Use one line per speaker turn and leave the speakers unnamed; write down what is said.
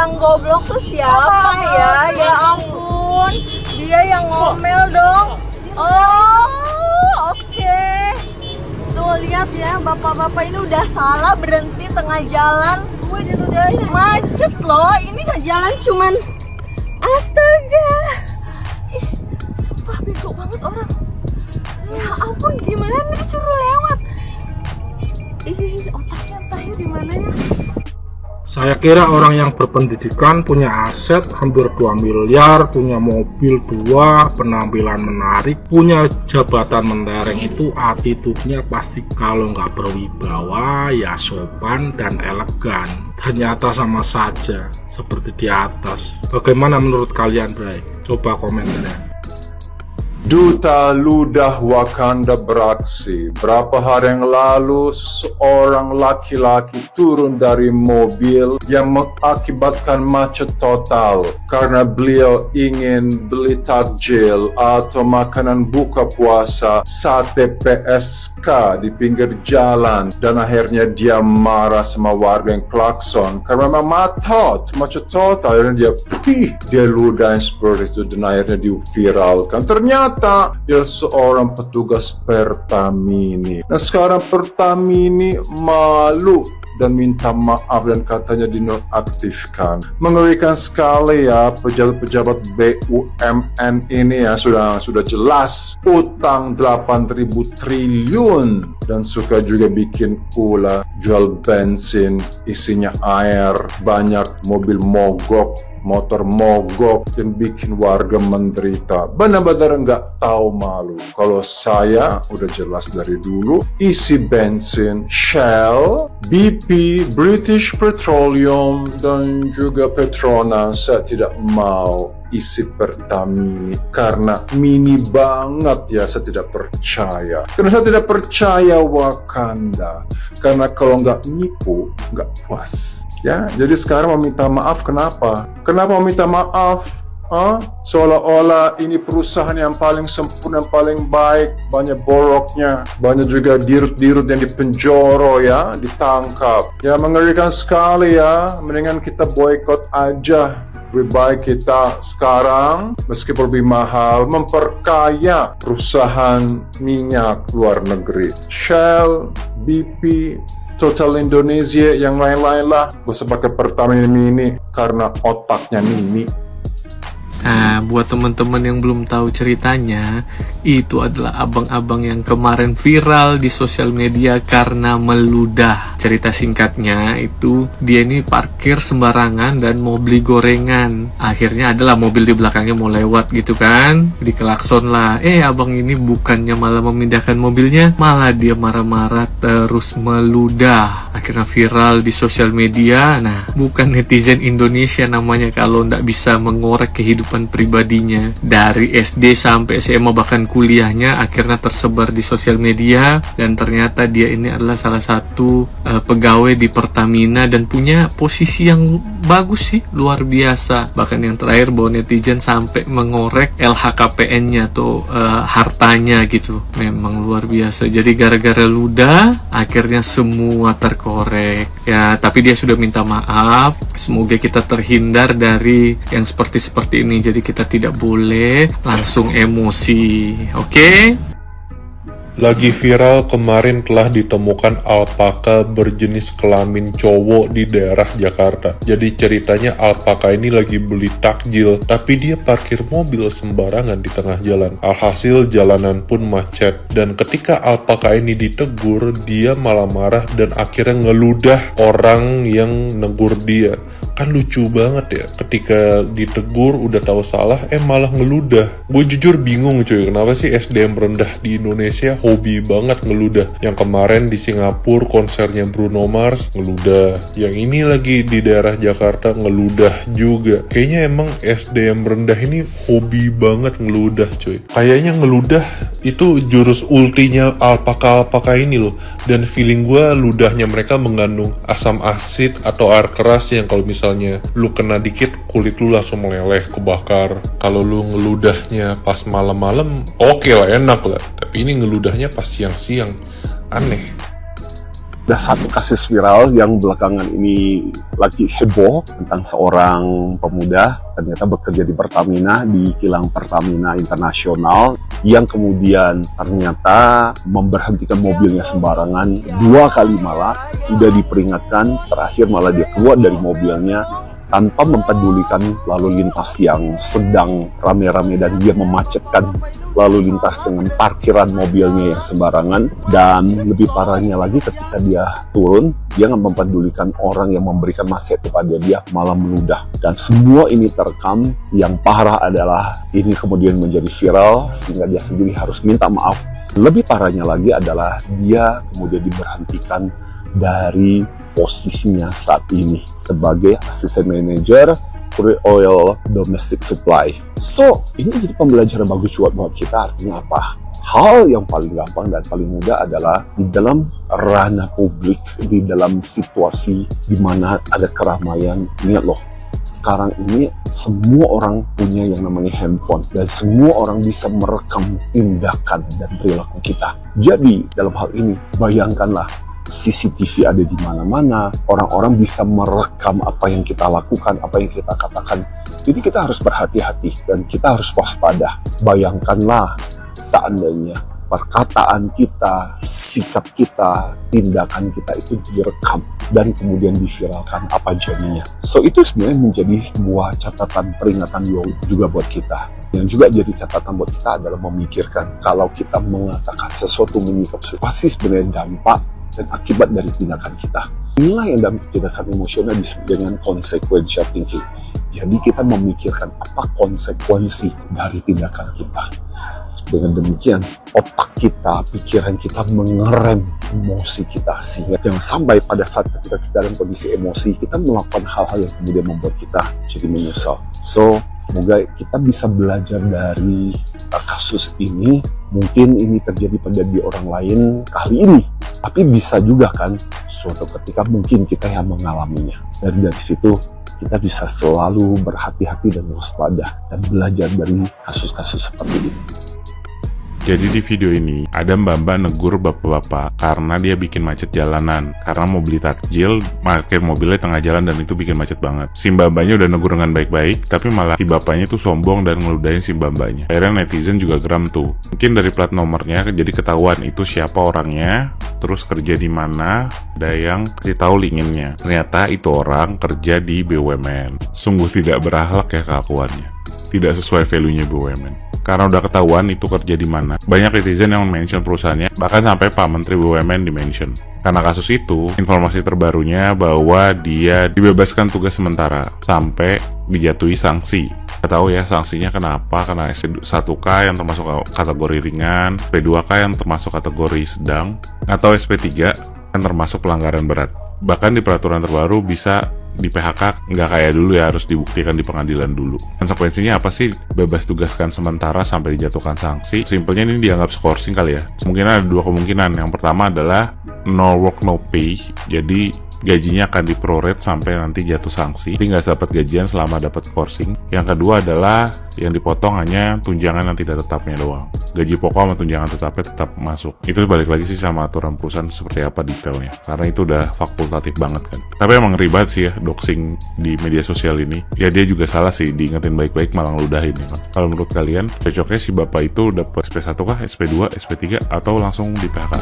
yang goblok tuh siapa ya? Ya ampun, dia yang ngomel dong. Oh, oke. Tuh lihat ya, bapak-bapak ini udah salah berhenti tengah jalan. Macet loh, ini jalan cuman. Astaga, ih, sumpah bego banget orang. Ya ampun, gimana disuruh lewat? Ih, otaknya entahnya di mana ya.
Saya kira orang yang berpendidikan punya aset hampir 2 miliar, punya mobil 2, penampilan menarik, punya jabatan mentereng, itu attitude-nya pasti kalau nggak berwibawa ya sopan dan elegan. Ternyata sama saja seperti di atas. Bagaimana menurut kalian, Bray? Coba komentarnya.
Duta Ludah Wakanda beraksi. Berapa hari yang lalu, seorang laki-laki turun dari mobil yang mengakibatkan macet total karena beliau ingin beli takjil atau makanan buka puasa sate PSK di pinggir jalan, dan akhirnya dia marah sama warga yang klakson karena memang macet total. Akhirnya dia ludahin seperti itu dan akhirnya diviralkan. Ternyata dia seorang petugas Pertamini. Nah sekarang Pertamini malu dan minta maaf dan katanya dinonaktifkan. Mengerikan sekali ya, pejabat-pejabat BUMN ini ya, sudah jelas utang 8.000 triliun dan suka juga bikin ulah, jual bensin isinya air, banyak mobil mogok, motor mogok, dan bikin warga menderita. Benar-benar nggak tahu malu. Kalau saya udah jelas dari dulu, isi bensin Shell, BP, British Petroleum, dan juga Petronas, saya tidak mau isi Pertamini karena mini banget ya. Saya tidak percaya karena saya tidak percaya Wakanda, karena kalau nggak nipu nggak puas ya. Jadi sekarang mau minta maaf. Kenapa mau minta maaf? Seolah-olah ini perusahaan yang paling sempurna, yang paling baik, banyak boroknya, banyak juga dirut-dirut yang dipenjoro ya, ditangkap ya. Mengerikan sekali ya. Mendingan kita boykot aja. Lebih baik kita sekarang, meskipun lebih mahal, memperkaya perusahaan minyak luar negeri. Shell, BP, Total Indonesia, yang lain-lain lah. Gak usah pakai Pertamina ini karena otaknya Mimi.
Nah, buat teman-teman yang belum tahu ceritanya, itu adalah abang-abang yang kemarin viral di sosial media karena meludah. Cerita singkatnya itu, dia ini parkir sembarangan dan mau beli gorengan. Akhirnya adalah mobil di belakangnya mau lewat gitu kan, dikelakson lah. Abang ini bukannya malah memindahkan mobilnya, malah dia marah-marah terus meludah. Akhirnya viral di sosial media. Nah, bukan netizen Indonesia namanya kalau nggak bisa mengorek kehidupan pribadinya dari SD sampai SMA bahkan kuliahnya, akhirnya tersebar di sosial media. Dan ternyata dia ini adalah salah satu pegawai di Pertamina dan punya posisi yang bagus sih, luar biasa. Bahkan yang terakhir bahwa netizen sampai mengorek LHKPN-nya atau hartanya gitu. Memang luar biasa. Jadi gara-gara ludah akhirnya semua terkorek ya. Tapi dia sudah minta maaf. Semoga kita terhindar dari yang seperti ini. Jadi kita tidak boleh langsung emosi, oke?
Lagi viral kemarin telah ditemukan alpaka berjenis kelamin cowok di daerah Jakarta. Jadi ceritanya alpaka ini lagi beli takjil, tapi dia parkir mobil sembarangan di tengah jalan. Alhasil jalanan pun macet. Dan ketika alpaka ini ditegur, dia malah marah dan akhirnya ngeludah orang yang negur dia. Kan lucu banget ya, ketika ditegur udah tahu salah, malah ngeludah. Gue jujur bingung cuy, kenapa sih SDM rendah di Indonesia hobi banget ngeludah. Yang kemarin di Singapura konsernya Bruno Mars ngeludah, yang ini lagi di daerah Jakarta ngeludah juga. Kayaknya emang SDM rendah ini hobi banget ngeludah cuy. Kayaknya ngeludah itu jurus ultinya alpaka-alpaka ini loh. Dan feeling gue ludahnya mereka mengandung asam asid atau air keras yang kalau misalnya lu kena dikit kulit lu langsung meleleh, kebakar. Kalau lu ngeludahnya pas malam-malam oke lah, enak lah. Tapi ini ngeludahnya pas siang-siang, aneh.
Ada satu kasus viral yang belakangan ini lagi heboh tentang seorang pemuda ternyata bekerja di Pertamina, di kilang Pertamina Internasional, yang kemudian ternyata memberhentikan mobilnya sembarangan 2 kali, malah udah diperingatkan, terakhir malah dia keluar dari mobilnya tanpa mempedulikan lalu lintas yang sedang rame-rame, dan dia memacetkan lalu lintas dengan parkiran mobilnya yang sembarangan. Dan lebih parahnya lagi, ketika dia turun, dia nggak mempedulikan orang yang memberikan nasihat kepada dia, malah meludah. Dan semua ini terekam. Yang parah adalah ini kemudian menjadi viral sehingga dia sendiri harus minta maaf. Lebih parahnya lagi adalah dia kemudian diberhentikan dari posisinya saat ini sebagai asisten manajer crude oil domestic supply. So, ini jadi pembelajaran bagus buat kita. Artinya apa? Hal yang paling gampang dan paling mudah adalah di dalam ranah publik, di dalam situasi di mana ada keramaian. Ingat loh, sekarang ini semua orang punya yang namanya handphone, dan semua orang bisa merekam tindakan dan perilaku kita. Jadi dalam hal ini, bayangkanlah, CCTV ada di mana-mana, orang-orang bisa merekam apa yang kita lakukan, apa yang kita katakan. Jadi kita harus berhati-hati dan kita harus waspada. Bayangkanlah seandainya perkataan kita, sikap kita, tindakan kita itu direkam dan kemudian diviralkan, apa jadinya. So itu sebenarnya menjadi sebuah catatan peringatan juga buat kita. Yang juga jadi catatan buat kita adalah memikirkan kalau kita mengatakan sesuatu, menyikap sesuatu, pasti sebenarnya dampak dan akibat dari tindakan kita. Inilah yang dalam kecerdasan emosional disebut dengan consequential thinking. Jadi kita memikirkan apa konsekuensi dari tindakan kita. Dengan demikian, otak kita, pikiran kita mengerem emosi kita, sehingga jangan sampai pada saat ketika kita dalam kondisi emosi, kita melakukan hal-hal yang kemudian membuat kita jadi menyesal. So, semoga kita bisa belajar dari kasus ini. Mungkin ini terjadi pada di orang lain kali ini, tapi bisa juga kan suatu ketika mungkin kita yang mengalaminya. Dan dari situ kita bisa selalu berhati-hati dan waspada dan belajar dari kasus-kasus seperti ini.
Jadi di video ini ada mbak-mbak negur bapak-bapak karena dia bikin macet jalanan. Karena mau beli takjil, parkir mobilnya tengah jalan dan itu bikin macet banget. Si mbak-mbaknya udah negur dengan baik-baik, tapi malah si bapaknya tuh sombong dan ngeludahin si mbak-mbaknya. Akhirnya netizen juga geram tuh. Mungkin dari plat nomornya jadi ketahuan itu siapa orangnya, terus kerja di mana, ada yang kasih tahu linkinnya. Ternyata itu orang kerja di BUMN. Sungguh tidak berakhlak ya kelakuannya. Tidak sesuai value-nya BUMN. Karena udah ketahuan itu kerja di mana. Banyak netizen yang mention perusahaannya, bahkan sampai Pak Menteri BUMN di-mention. Karena kasus itu, informasi terbarunya bahwa dia dibebaskan tugas sementara sampai dijatuhi sanksi. Kita tahu ya sanksinya kenapa, karena SP1K yang termasuk kategori ringan, SP2K yang termasuk kategori sedang, atau SP3 yang termasuk pelanggaran berat. Bahkan di peraturan terbaru bisa di PHK nggak kayak dulu ya, harus dibuktikan di pengadilan dulu. Konsekuensinya apa sih bebas tugaskan sementara sampai dijatuhkan sanksi? Simpelnya ini dianggap skorsing kali ya. Mungkin ada 2 kemungkinan. Yang pertama adalah no work no pay, jadi gajinya akan diprorate sampai nanti jatuh sanksi, jadi nggak dapat gajian selama dapat skorsing. Yang kedua adalah yang dipotong hanya tunjangan yang tidak tetapnya doang. Gaji pokok sama tunjangan tetapnya tetap masuk. Itu balik lagi sih sama aturan perusahaan seperti apa detailnya, karena itu udah fakultatif banget kan. Tapi emang ribet sih ya doxing di media sosial ini. Ya dia juga salah sih, diingetin baik-baik malah ngeludahin ya. Kalau menurut kalian cocoknya si bapak itu dapat SP1 kah, SP2, SP3 atau langsung di PHK?